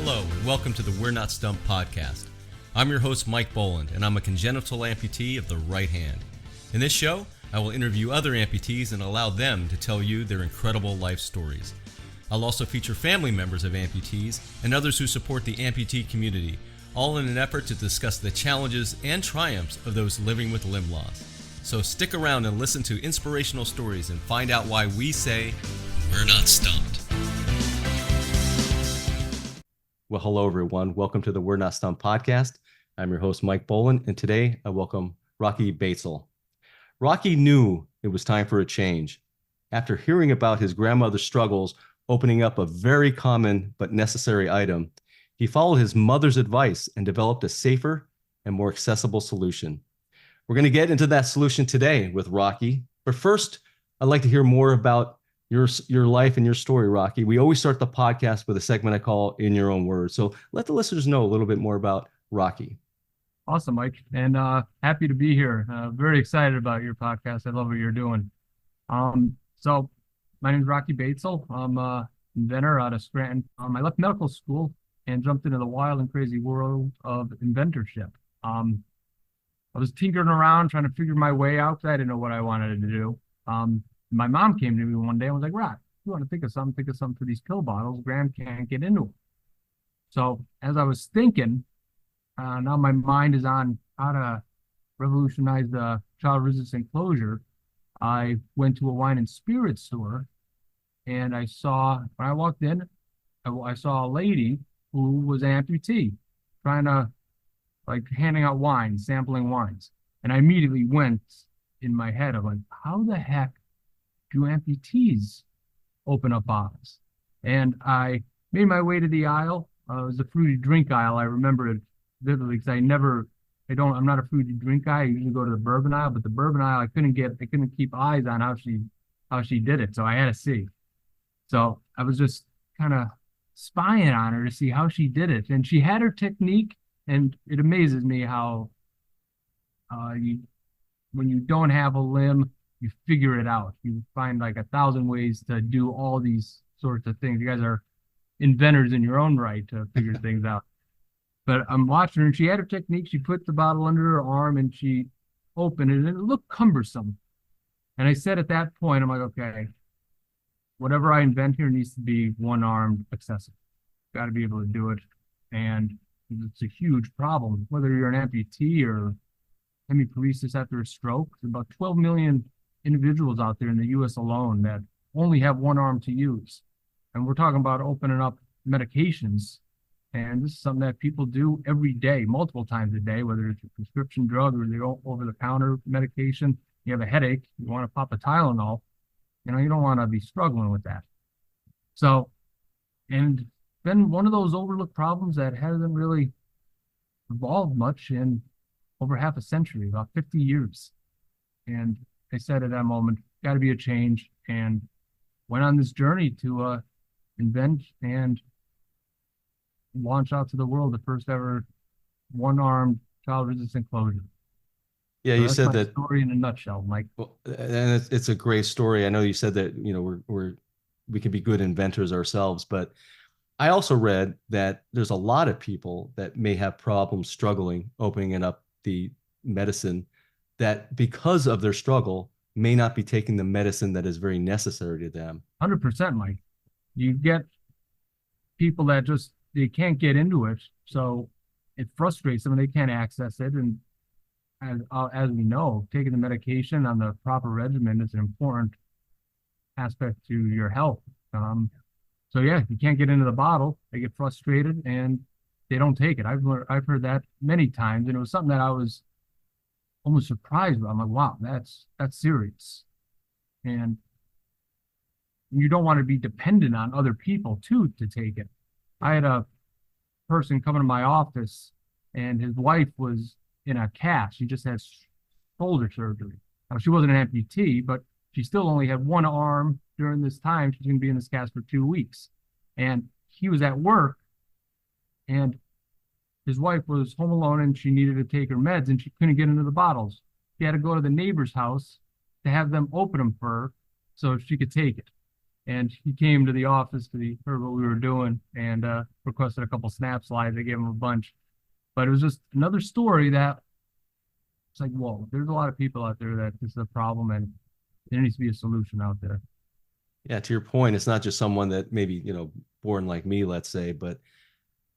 Hello, and welcome to the We're Not Stumped podcast. I'm your host, Mike Bolland, and I'm a congenital amputee of the right hand. In this show, I will interview other amputees and allow them to tell you their incredible life stories. I'll also feature family members of amputees and others who support the amputee community, all in an effort to discuss the challenges and triumphs of those living with limb loss. So stick around and listen to inspirational stories and find out why we say, We're Not Stumped. Well, hello, everyone. Welcome to the We're Not Stumped podcast. I'm your host, Mike Bolland, and today I welcome Rocky Batzel. Rocky knew it was time for a change. After hearing about his grandmother's struggles opening up a very common but necessary item, he followed his mother's advice and developed a safer and more accessible solution. We're going to get into that solution today with Rocky. But first, I'd like to hear more about your life and your story, Rocky. We always start the podcast with a segment I call In Your Own Words. So let the listeners know a little bit more about Rocky. Awesome, Mike. And happy to be here. Very excited about your podcast. I love what you're doing. So my name is Rocky Batzel. I'm an inventor out of Scranton. I left medical school and jumped into the wild and crazy world of inventorship. I was tinkering around trying to figure my way out because I didn't know what I wanted to do. My mom came to me one day and was like, Rock, you want to think of something for these pill bottles. Graham can't get into them. So as I was thinking, now my mind is on how to revolutionize the child-resistant closure. I went to a wine and spirit store, and when I walked in, I saw a lady who was an amputee trying to, handing out wine, sampling wines. And I immediately went in my head, I'm like, how the heck do amputees open up bottles? And I made my way to the aisle. It was the fruity drink aisle. I remember it vividly because I'm not a fruity drink guy. I usually go to the bourbon aisle, but the bourbon aisle, I couldn't keep eyes on how she did it. So I had to see. So I was just kind of spying on her to see how she did it. And she had her technique, and it amazes me how when you don't have a limb, you figure it out. You find 1,000 ways to do all these sorts of things. You guys are inventors in your own right to figure things out. But I'm watching her, and she had her technique. She put the bottle under her arm, and she opened it, and it looked cumbersome. And I said at that point, I'm like, okay, whatever I invent here needs to be one-armed accessible. Got to be able to do it. And it's a huge problem, whether you're an amputee or hemiparesis after a stroke. There's about 12 million individuals out there in the U.S. alone that only have one arm to use. And we're talking about opening up medications. And this is something that people do every day, multiple times a day, whether it's a prescription drug or the over-the-counter medication. You have a headache, you want to pop a Tylenol, you don't want to be struggling with that. So, and been one of those overlooked problems that hasn't really evolved much in over half a century, about 50 years. And I said at that moment, got to be a change, and went on this journey to invent and launch out to the world the first ever one-armed child-resistant closure. Yeah, so you said that story in a nutshell, Mike. Well, and it's a great story. I know you said that we can be good inventors ourselves, but I also read that there's a lot of people that may have problems struggling opening up the medicine, that because of their struggle may not be taking the medicine that is very necessary to them. 100%, Mike. You get people that they can't get into it, so it frustrates them and they can't access it. And as we know, taking the medication on the proper regimen is an important aspect to your health. So yeah, you can't get into the bottle, they get frustrated and they don't take it. I've heard that many times, and it was something that I was almost surprised about. I'm like, wow, that's serious. And you don't want to be dependent on other people too to take it. I had a person come into my office, and his wife was in a cast. She just had shoulder surgery. Now, she wasn't an amputee, but she still only had one arm during this time. She's going to be in this cast for 2 weeks. And he was at work, and his wife was home alone, and she needed to take her meds, and she couldn't get into the bottles. She had to go to the neighbor's house to have them open them for her so she could take it. And he came to the office he heard what we were doing and requested a couple SnapSlides. I gave him a bunch, but it was just another story that it's like, whoa, there's a lot of people out there that this is a problem, and there needs to be a solution out there. Yeah, to your point, it's not just someone that maybe, born like me, let's say, but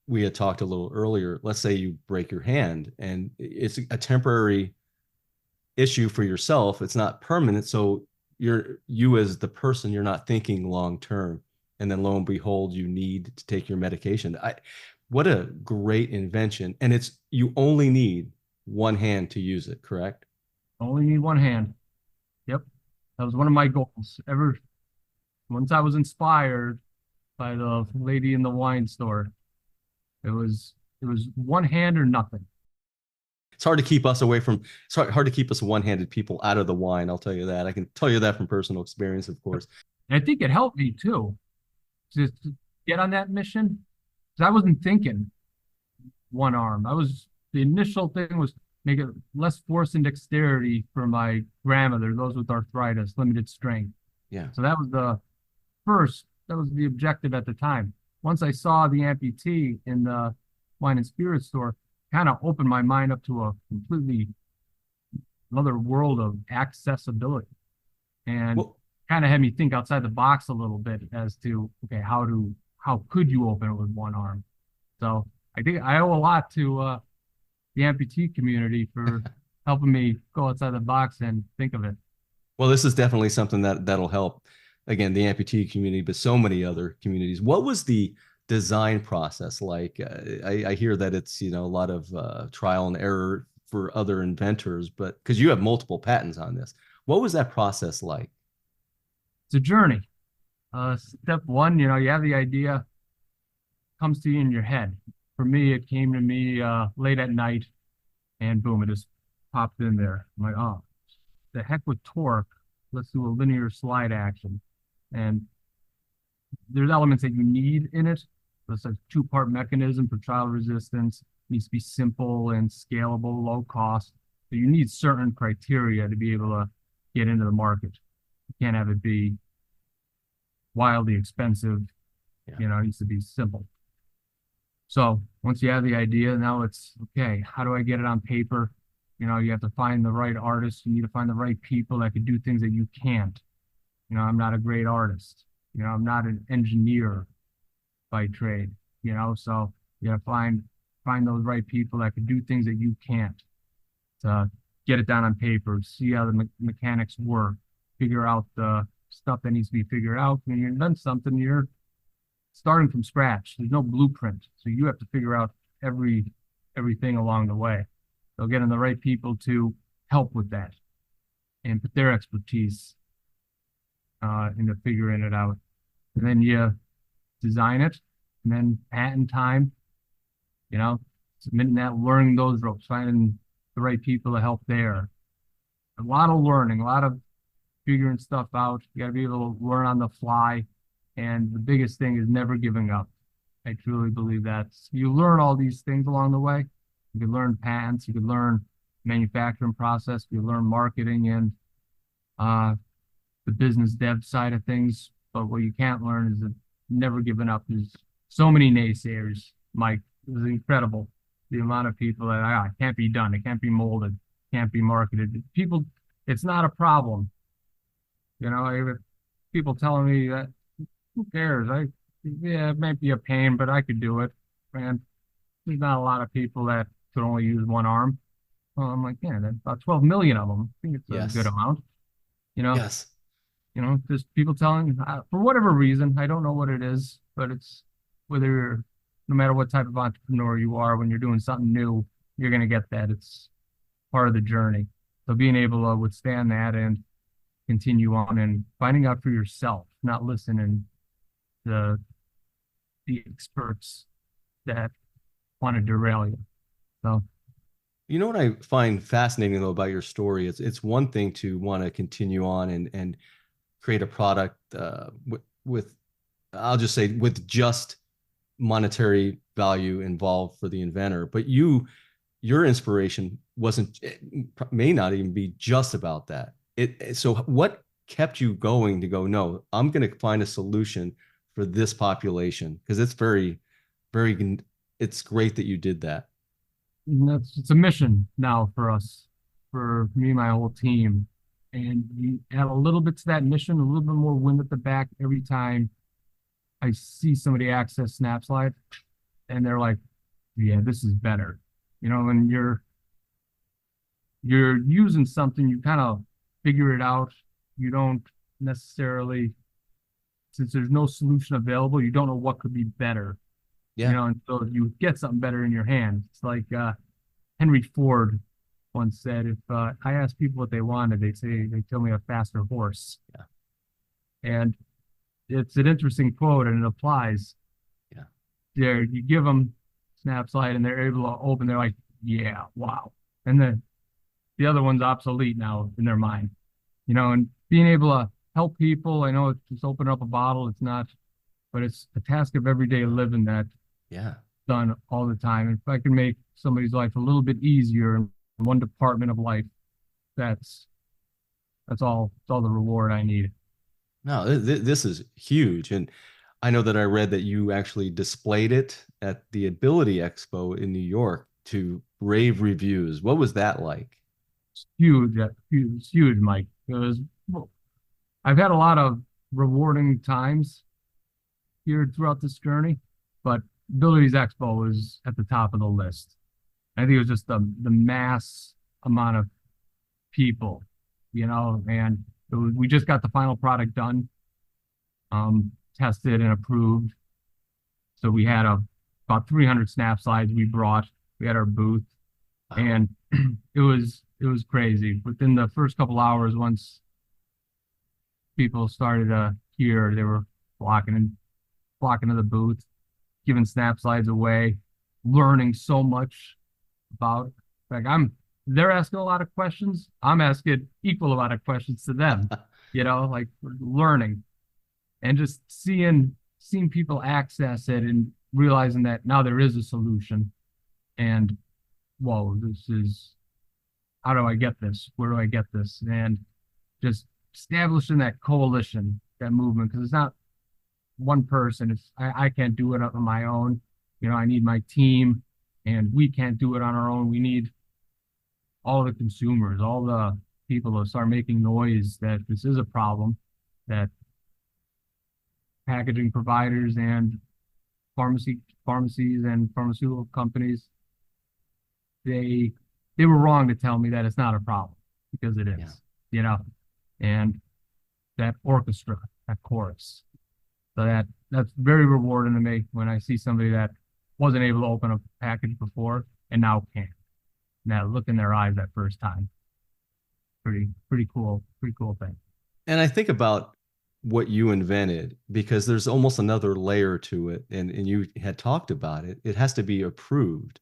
we had talked a little earlier. Let's say you break your hand and it's a temporary issue for yourself. It's not permanent. So you as the person, you're not thinking long term. And then lo and behold, you need to take your medication. What a great invention. And you only need one hand to use it, correct? Only need one hand. Yep. That was one of my goals. Once I was inspired by the lady in the wine store, it was one hand or nothing. It's hard to keep us hard to keep us one-handed people out of the wine. I'll tell you that. I can tell you that from personal experience, of course. And I think it helped me too, to get on that mission. Because I wasn't thinking one arm. The initial thing was make it less force and dexterity for my grandmother, those with arthritis, limited strength. Yeah. So that was the objective at the time. Once I saw the amputee in the wine and spirit store, kind of opened my mind up to a completely another world of accessibility, and kind of had me think outside the box a little bit as to, okay, how could you open it with one arm? So I think I owe a lot to the amputee community for helping me go outside the box and think of it. Well, this is definitely something that'll help, again, the amputee community, but so many other communities. What was the design process like? I hear that it's, a lot of trial and error for other inventors, but because you have multiple patents on this, what was that process like? It's a journey. Step one, you have the idea, comes to you in your head. For me, it came to me late at night, and boom, it just popped in there. I'm like, oh, the heck with torque. Let's do a linear slide action. And there's elements that you need in it. It's a two-part mechanism for child resistance. It needs to be simple and scalable, low cost. So you need certain criteria to be able to get into the market. You can't have it be wildly expensive. Yeah. It needs to be simple. So once you have the idea, now it's, okay, how do I get it on paper? You have to find the right artists. You need to find the right people that can do things that you can't. I'm not a great artist. I'm not an engineer by trade, so you gotta find those right people that can do things that you can't, to get it down on paper, see how the mechanics work, figure out the stuff that needs to be figured out. When you're done something, you're starting from scratch. There's no blueprint. So you have to figure out everything along the way. So getting the right people to help with that and put their expertise into figuring it out. And then you design it, and then patent time, submitting that, learning those ropes, finding the right people to help there. A lot of learning, a lot of figuring stuff out. You got to be able to learn on the fly. And the biggest thing is never giving up. I truly believe that. You learn all these things along the way. You can learn patents, you can learn manufacturing process, you can learn marketing and the business dev side of things. But what you can't learn is never giving up. There's so many naysayers, Mike. It was incredible. The amount of people that it can't be done, it can't be molded, can't be marketed. People, it's not a problem. People telling me that, who cares? It might be a pain, but I could do it. And there's not a lot of people that could only use one arm. Well, I'm like, yeah, there's about 12 million of them. I think it's a good amount. Yes. Just people telling, for whatever reason, I don't know what it is, but it's no matter what type of entrepreneur you are, when you're doing something new, you're going to get that. It's part of the journey. So being able to withstand that and continue on and finding out for yourself, not listening to the experts that want to derail you. So, what I find fascinating though about your story, it's one thing to want to continue on and create a product with I'll just say with just monetary value involved for the inventor, but your inspiration may not even be just about that. So what kept you going to go, no, I'm going to find a solution for this population? Because it's very, it's great that you did that. It's a mission now for us, for me and my whole team. And you add a little bit to that mission, a little bit more wind at the back every time I see somebody access SnapSlide and they're like, yeah, this is better. When you're using something, you kind of figure it out. You don't necessarily, since there's no solution available, you don't know what could be better. Yeah. And so you get something better in your hand. It's like Henry Ford once said, if I asked people what they wanted, they tell me a faster horse. Yeah. And it's an interesting quote, and it applies. Yeah. There, you give them SnapSlide and they're able to open. They're like, yeah, wow. And then the other one's obsolete now in their mind. And being able to help people. I know it's just open up a bottle. It's not, but it's a task of everyday living that done all the time. And if I can make somebody's life a little bit easier in one department of life, that's all the reward I need. No, this is huge. And I know that I read that you actually displayed it at the Ability Expo in New York to rave reviews. What was that like? It's huge. It's huge, Mike. I've had a lot of rewarding times here throughout this journey, but Abilities Expo was at the top of the list. I think it was just the mass amount of people, and we just got the final product done, tested and approved. So we had about 300 SnapSlides we had our booth, and it was crazy. Within the first couple hours, once people started to hear, they were flocking to the booth, giving SnapSlides away, learning so much about. Like they're asking a lot of questions. I'm asking equal amount of questions to them. Like learning, and just seeing people access it and realizing that now there is a solution. And whoa, this is, how do I get this? Where do I get this? And just establishing that coalition, that movement, because it's not one person. I can't do it on my own. I need my team, and we can't do it on our own. We need all the consumers, all the people to start making noise that this is a problem, that packaging providers and pharmacies and pharmaceutical companies, they were wrong to tell me that it's not a problem, because it is. And that orchestra, that chorus. So that's very rewarding to me when I see somebody that wasn't able to open a package before and now can. And that look in their eyes that first time. Pretty cool thing. And I think about what you invented, because there's almost another layer to it. And you had talked about it. It has to be approved.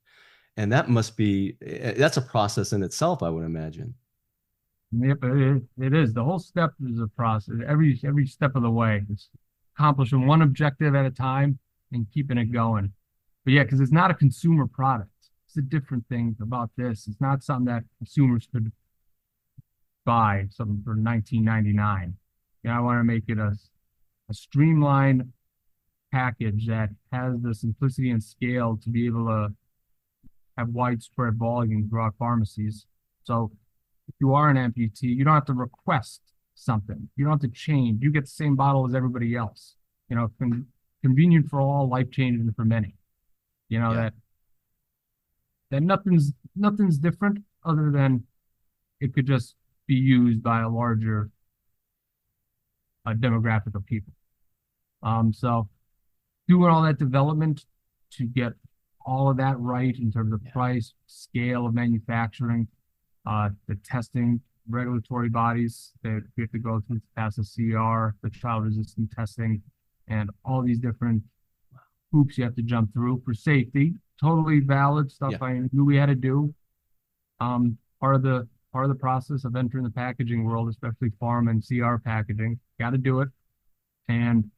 And that's a process in itself, I would imagine. Yep, it is. The whole step is a process. Every step of the way. It's accomplishing one objective at a time and keeping it going. But yeah, because it's not a consumer product. It's a different thing about this. It's not something that consumers could buy, something for $19.99. I want to make it a streamlined package that has the simplicity and scale to be able to have widespread volume throughout pharmacies. So if you are an amputee, you don't have to request something. You don't have to change. You get the same bottle as everybody else. Convenient for all, life-changing for many. That nothing's different other than it could just be used by a larger demographic of people. So doing all that development to get all of that right in terms of price, scale of manufacturing, the testing, regulatory bodies that we have to go through to pass a CR, the child resistant testing, and all these different hoops you have to jump through for safety. Totally valid stuff. I knew we had to do. Part of the process of entering the packaging world, especially pharma and CR packaging, got to do it. And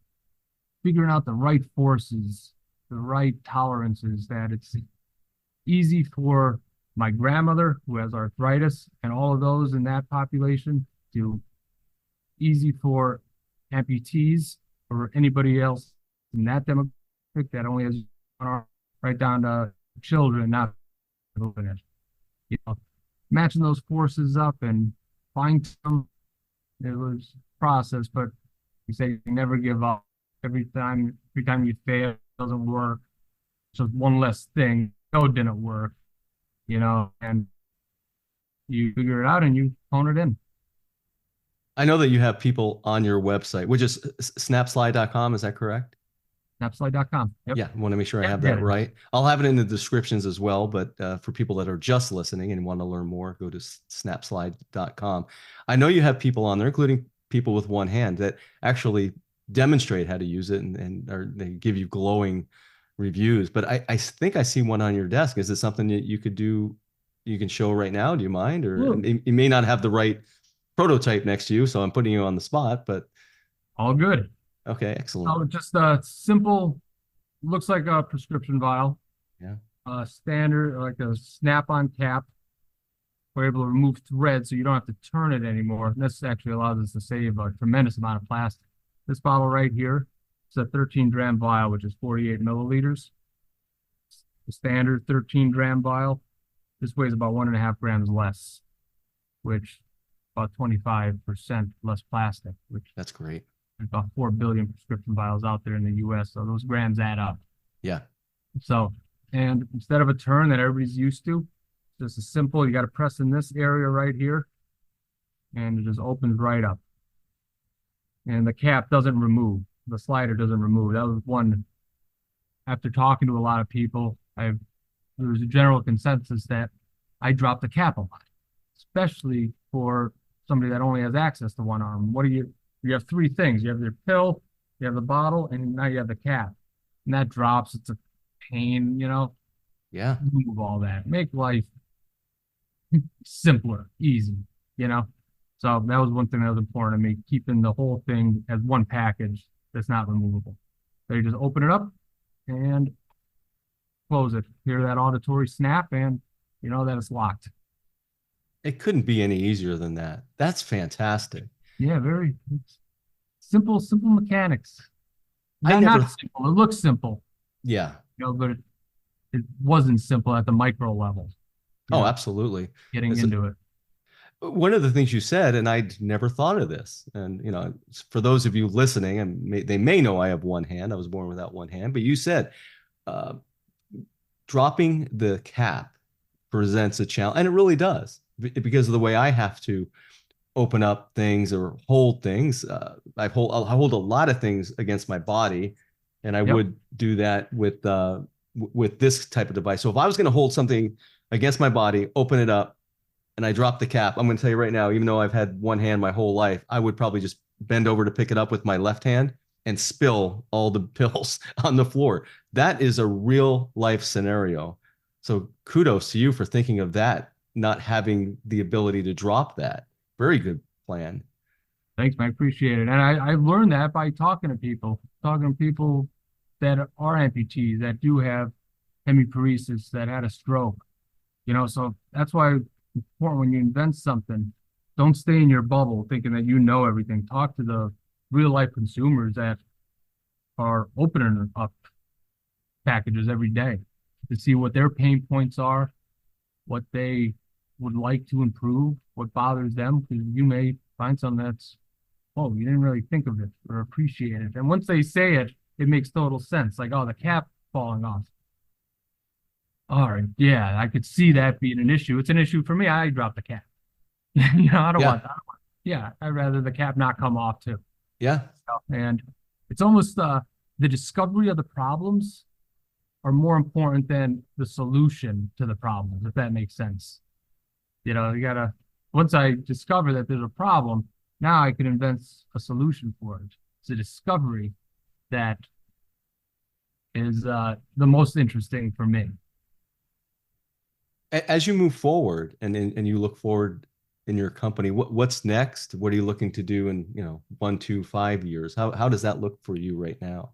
figuring out the right forces, the right tolerances, that it's easy for my grandmother who has arthritis and all of those in that population to easy for amputees or anybody else in that demographic that only has one arm, right down to children, not open it. You know, matching those forces up and find some, it was a process, but you say you never give up. Every time you fail, it doesn't work. So one less thing, no, it didn't work, and you figure it out and you hone it in. I know that you have people on your website, which is snapslide.com. Is that correct? SnapSlide.com. Yep. Yeah, I want to make sure I have that right. I'll have it in the descriptions as well, but for people that are just listening and want to learn more, go to snapslide.com. I know you have people on there, including people with one hand, that actually demonstrate how to use it or they give you glowing reviews. But I think I see one on your desk. Is it something that you could do, you can show right now? Do you mind? Or you may not have the right prototype next to you, so I'm putting you on the spot, but all good. Okay, excellent. So just a simple, looks like a prescription vial. Yeah. Standard, like a snap-on cap. We're able to remove threads so you don't have to turn it anymore. And this actually allows us to save a tremendous amount of plastic. This bottle right here, it's a 13-gram vial, which is 48 milliliters. The standard 13-gram vial. This weighs about 1.5 grams less, which about 25% less plastic, which that's great. About 4 billion prescription vials out there in the US, so those grams add up. Yeah. So, and instead of a turn that everybody's used to, just a simple, you got to press in this area right here, and it just opens right up. And the cap doesn't remove. The slider doesn't remove. That was one, after talking to a lot of people, there was a general consensus that I dropped the cap a lot, especially for somebody that only has access to one arm. You have three things. You have your pill, you have the bottle, and now you have the cap. And that drops. It's a pain, Yeah. Remove all that. Make life simpler, easy, So that was one thing that was important to me, keeping the whole thing as one package that's not removable. So you just open it up and close it. Hear that auditory snap, and you know that it's locked. It couldn't be any easier than that. That's fantastic. Yeah, very simple mechanics. Not simple. It looks simple. Yeah. But it wasn't simple at the micro level. Oh, absolutely. Getting into it. One of the things you said, and I'd never thought of this, and for those of you listening, and they may know I have one hand. I was born without one hand, but you said dropping the cap presents a challenge, and it really does, because of the way I have to open up things or hold things. I hold a lot of things against my body, and I would do that with this type of device. So if I was going to hold something against my body, open it up, and I drop the cap, I'm going to tell you right now, even though I've had one hand my whole life, I would probably just bend over to pick it up with my left hand and spill all the pills on the floor. That is a real life scenario. So kudos to you for thinking of that, not having the ability to drop that. Very good plan. Thanks, I appreciate it. And I learned that by talking to people that are amputees, that do have hemiparesis, that had a stroke. So that's why it's important when you invent something, don't stay in your bubble thinking that you know everything. Talk to the real life consumers that are opening up packages every day to see what their pain points are, what they would like to improve, what bothers them, because you may find something that's, oh, you didn't really think of it or appreciate it. And once they say it, it makes total sense. Like, oh, the cap falling off. All right, yeah, I could see that being an issue. It's an issue for me. I dropped the cap. I don't want that. Yeah, I'd rather the cap not come off too. Yeah. And it's almost the discovery of the problems are more important than the solution to the problems, if that makes sense. Once I discover that there's a problem, now I can invent a solution for it. It's a discovery that is the most interesting for me. As you move forward and you look forward in your company, what's next? What are you looking to do in 1, 2, 5 years? How does that look for you right now?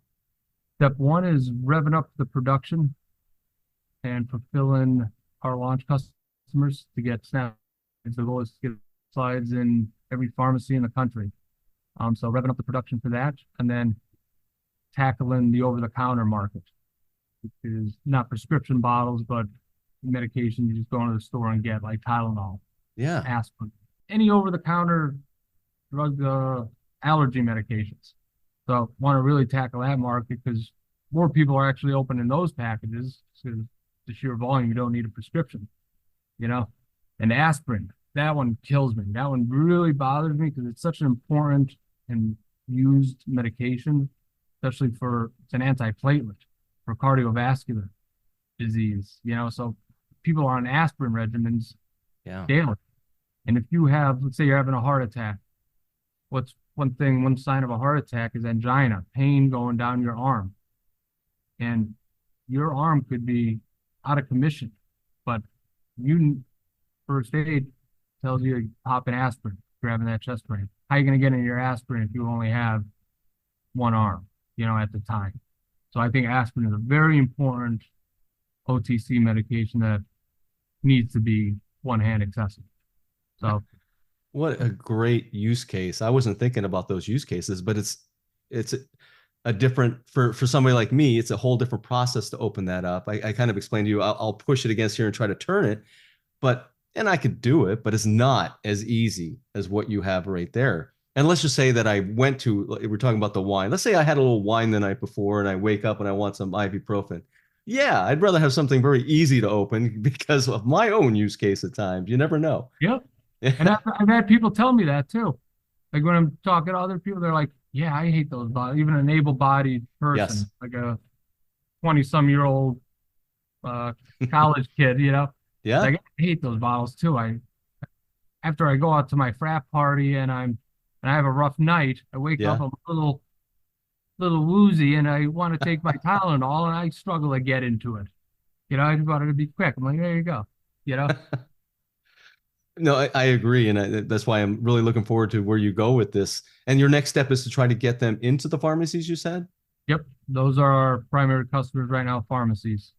Step one is revving up the production and fulfilling our launch customers to get Snap. The goal is to get slides in every pharmacy in the country. So revving up the production for that, and then tackling the over-the-counter market, which is not prescription bottles, but medication you just go into the store and get, like Tylenol, Yeah. aspirin, any over-the-counter drug allergy medications. So want to really tackle that market because more people are actually opening those packages. So the sheer volume, you don't need a prescription, you know. And aspirin, that one kills me. That one really bothers me because it's such an important and used medication, especially it's an antiplatelet for cardiovascular disease, you know. So people are on aspirin regimens daily. And if you have, let's say you're having a heart attack, what's one sign of a heart attack is angina, pain going down your arm. And your arm could be out of commission, but first aid tells you to pop an aspirin, grabbing that chest pain. How are you going to get into your aspirin if you only have one arm, you know, at the time? So I think aspirin is a very important OTC medication that needs to be one-hand accessible. So what a great use case. I wasn't thinking about those use cases, but it's a different, for somebody like me, it's a whole different process to open that up. I kind of explained to you, I'll push it against here and try to turn it, and I could do it, but it's not as easy as what you have right there. And let's just say that we're talking about the wine. Let's say I had a little wine the night before and I wake up and I want some ibuprofen. Yeah, I'd rather have something very easy to open because of my own use case at times. You never know. Yep. And I've had people tell me that too. Like when I'm talking to other people, they're like, yeah, I hate those bottles. Even an able-bodied person, Yes. like a 20-some-year-old college kid, you know? Yeah. Like, I hate those bottles too. After I go out to my frat party and I have a rough night, I wake up, I'm a little woozy and I want to take my Tylenol and I struggle to get into it. You know, I just wanted to be quick. I'm like, there you go. You know? No, I agree. And that's why I'm really looking forward to where you go with this. And your next step is to try to get them into the pharmacies, you said? Yep. Those are our primary customers right now, pharmacies.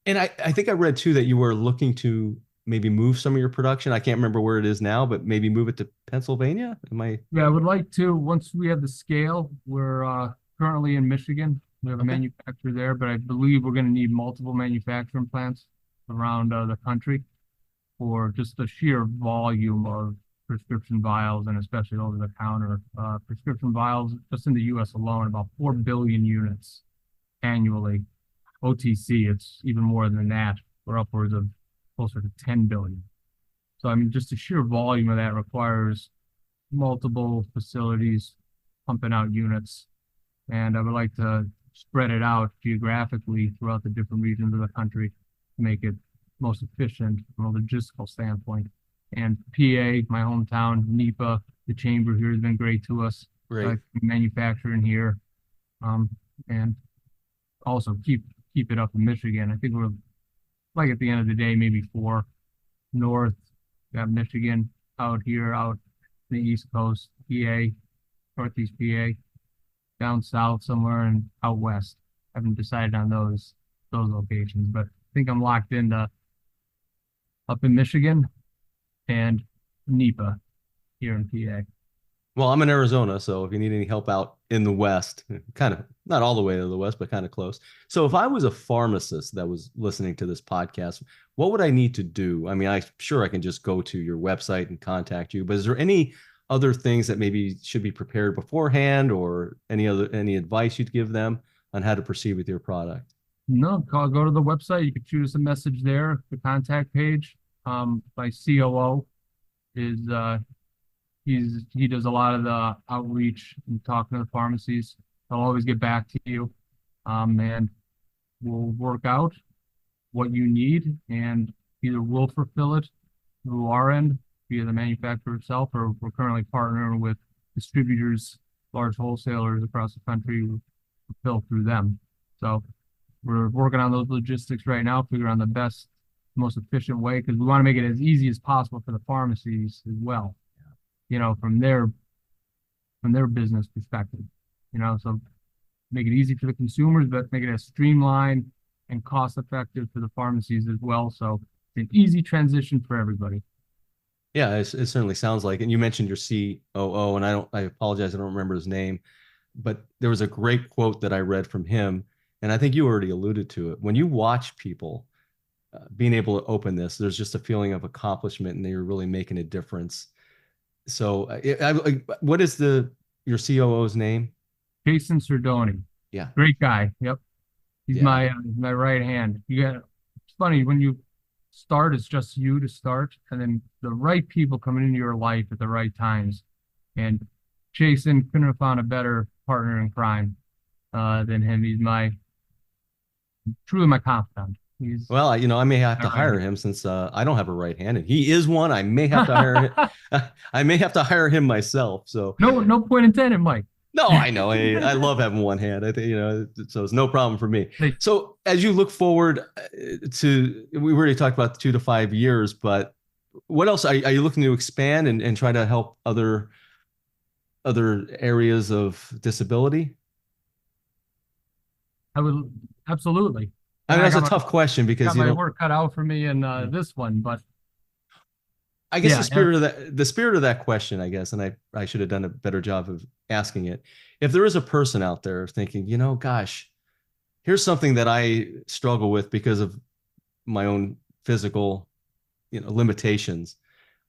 And I think I read too that you were looking to maybe move some of your production. I can't remember where it is now, but maybe move it to Pennsylvania. Yeah, I would like to, once we have the scale, we're currently in Michigan. We have a manufacturer there, but I believe we're going to need multiple manufacturing plants around the country for just the sheer volume of prescription vials and especially over-the-counter prescription vials. Just in the U.S. alone, about 4 billion units annually. OTC, it's even more than that. We're upwards of closer to 10 billion. So, I mean, just the sheer volume of that requires multiple facilities pumping out units. And I would like to spread it out geographically throughout the different regions of the country to make it most efficient from a logistical standpoint. And PA, my hometown, NEPA, the chamber here has been great to us. Great. So manufacturing here, and also keep it up in Michigan. I think we're like at the end of the day, maybe 4 north, got Michigan out here, out the East Coast, PA, Northeast PA, down south somewhere, and out west. I haven't decided on those locations, but I think I'm locked into up in Michigan and NEPA here in PA. Well, I'm in Arizona, so if you need any help out in the West, kind of not all the way to the West, but kind of close. So if I was a pharmacist that was listening to this podcast, what would I need to do? I mean, I'm sure I can just go to your website and contact you, but is there any other things that maybe should be prepared beforehand or any advice you'd give them on how to proceed with your product? No, go to the website. You can shoot us a message there, the contact page. My COO is he does a lot of the outreach and talking to the pharmacies. I'll always get back to you, and we'll work out what you need, and either we'll fulfill it through our end via the manufacturer itself, or we're currently partnering with distributors, large wholesalers across the country, who fulfill through them. So we're working on those logistics right now, figuring out the best, most efficient way, because we want to make it as easy as possible for the pharmacies as well. You know, from their business perspective, you know, so make it easy for the consumers, but make it as streamlined and cost effective for the pharmacies as well. So it's an easy transition for everybody. Yeah, it certainly sounds like. And you mentioned your COO, and I apologize, I don't remember his name, but there was a great quote that I read from him, and I think you already alluded to it. When you watch people being able to open this, there's just a feeling of accomplishment, and they're really making a difference. So, what is your COO's name? Jason Serdoni, Yeah, great guy. Yep, he's yeah. my right hand. It's funny when you start, it's just you to start, and then the right people coming into your life at the right times. And Jason couldn't have found a better partner in crime than him. He's truly my confidant. He's Well, I may have my to right hire hand. him since I don't have a right hand, and he is one. I may have to hire him. I may have to hire him myself. So, No point intended, Mike. no, I know. I love having one hand. I think, so it's no problem for me. Hey, So, as you look forward we already talked about 2 to 5 years, but what else are you looking to expand and try to help other areas of disability? I would absolutely. I mean, I that's a tough question got because, my work cut out for me in yeah. this one, but I guess yeah, the spirit of that question, I guess, and I should have done a better job of asking it. If there is a person out there thinking, gosh, here's something that I struggle with because of my own physical, limitations.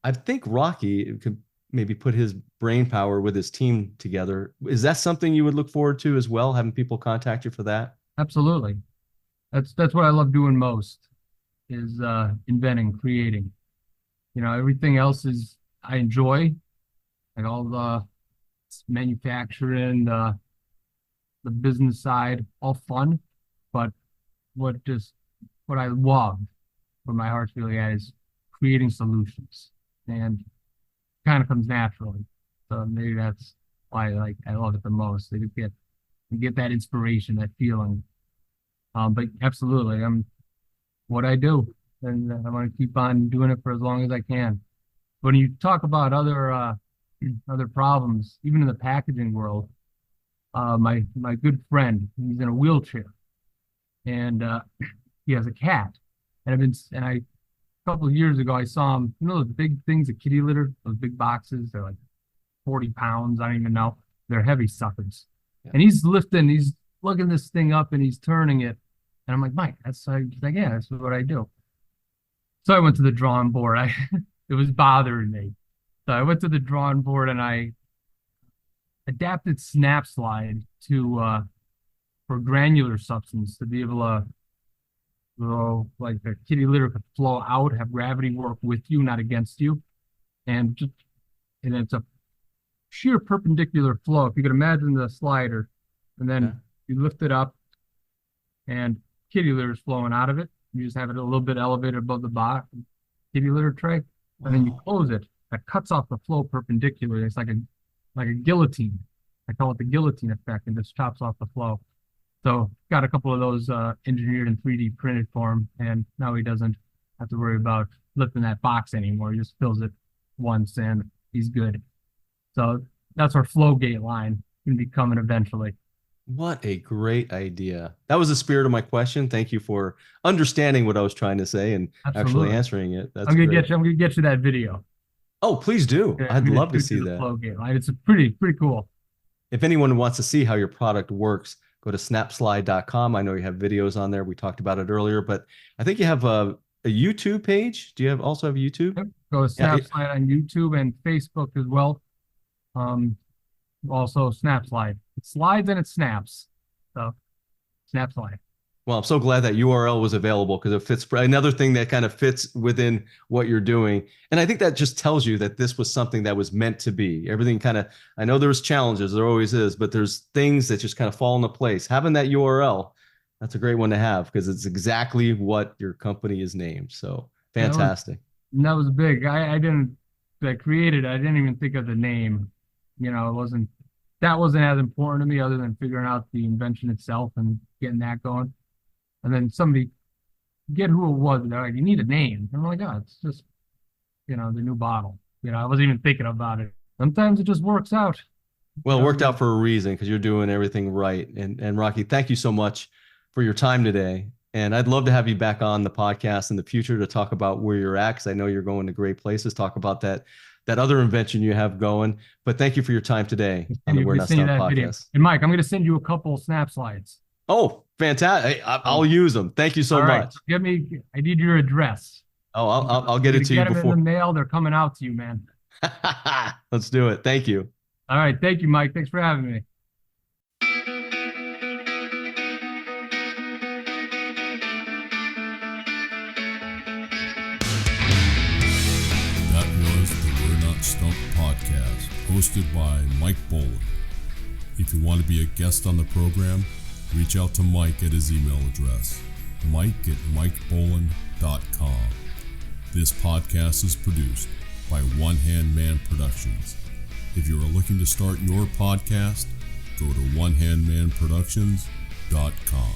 I think Rocky could maybe put his brain power with his team together. Is that something you would look forward to as well, having people contact you for that? absolutely. That's what I love doing most is inventing, creating. Everything else is I enjoy, like all the manufacturing, the business side, all fun. But what just what I love, what my heart's really at is creating solutions, and kind of comes naturally. So maybe that's why I love it the most. I get that inspiration, that feeling. But absolutely, I'm what I do, and I want to keep on doing it for as long as I can. When you talk about other problems, even in the packaging world, my good friend, he's in a wheelchair, and he has a cat, and a couple of years ago I saw him. You know those big things, the kitty litter, those big boxes. They're like 40 pounds. I don't even know. They're heavy suckers, Yeah. and he's lugging this thing up, and he's turning it. And I'm like, Mike, he's like, yeah, that's what I do. So I went to the drawing board. It was bothering me. So I went to the drawing board and I adapted SnapSlide for granular substance to be able to like the kitty litter could flow out, have gravity work with you, not against you. And it's a sheer perpendicular flow. If you could imagine the slider, and then Yeah. you lift it up and kitty litter is flowing out of it. You just have it a little bit elevated above the box, kitty litter tray, and then you close it. That cuts off the flow perpendicularly. It's like a guillotine. I call it the guillotine effect, and just chops off the flow. So got a couple of those engineered and 3D printed for him, and now he doesn't have to worry about lifting that box anymore. He just fills it once, and he's good. So that's our flow gate line going to be coming eventually. What a great idea. That was the spirit of my question. Thank you for understanding what I was trying to say and actually Absolutely. answering it. That's I'm gonna great. get you. I'm gonna get you that video. Oh, please do. Yeah, I'm I'd gonna love to shoot see you the that. flow gate line. It's a pretty cool. If anyone wants to see how your product works, go to snapslide.com. I know you have videos on there. We talked about it earlier, but I think you have a YouTube page. Do you also have YouTube? Yep. Go to Yeah. SnapSlide on YouTube and Facebook as well. Also SnapSlide. It slides and it snaps. So SnapSlide. Well, I'm so glad that URL was available because it fits another thing that kind of fits within what you're doing. And I think that just tells you that this was something that was meant to be. Everything kind of, I know there was challenges, there always is, but there's things that just kind of fall into place. Having that URL, that's a great one to have because it's exactly what your company is named. So fantastic. That was big. I didn't that created. I didn't even think of the name. That wasn't as important to me other than figuring out the invention itself and getting that going. And then somebody get who it was. They're like, you need a name. And I'm like, oh, it's just, the new bottle. I wasn't even thinking about it. Sometimes it just works out. Well, it worked out for a reason because you're doing everything right. And Rocky, thank you so much for your time today. And I'd love to have you back on the podcast in the future to talk about where you're at, because I know you're going to great places. Talk about that other invention you have going. But thank you for your time today on the We're Not Stumped podcast. Video. And Mike, I'm going to send you a couple SnapSlides. Oh, fantastic! I'll use them. Thank you so much. I need your address. Oh, I'll get it to you before. Get them in the mail. They're coming out to you, man. Let's do it. Thank you. All right. Thank you, Mike. Thanks for having me. That was the We're Not Stumped podcast, hosted by Mike Bolland. If you want to be a guest on the program, reach out to Mike at his email address, mike@mikebolland.com. This podcast is produced by One Hand Man Productions. If you are looking to start your podcast, go to onehandmanproductions.com.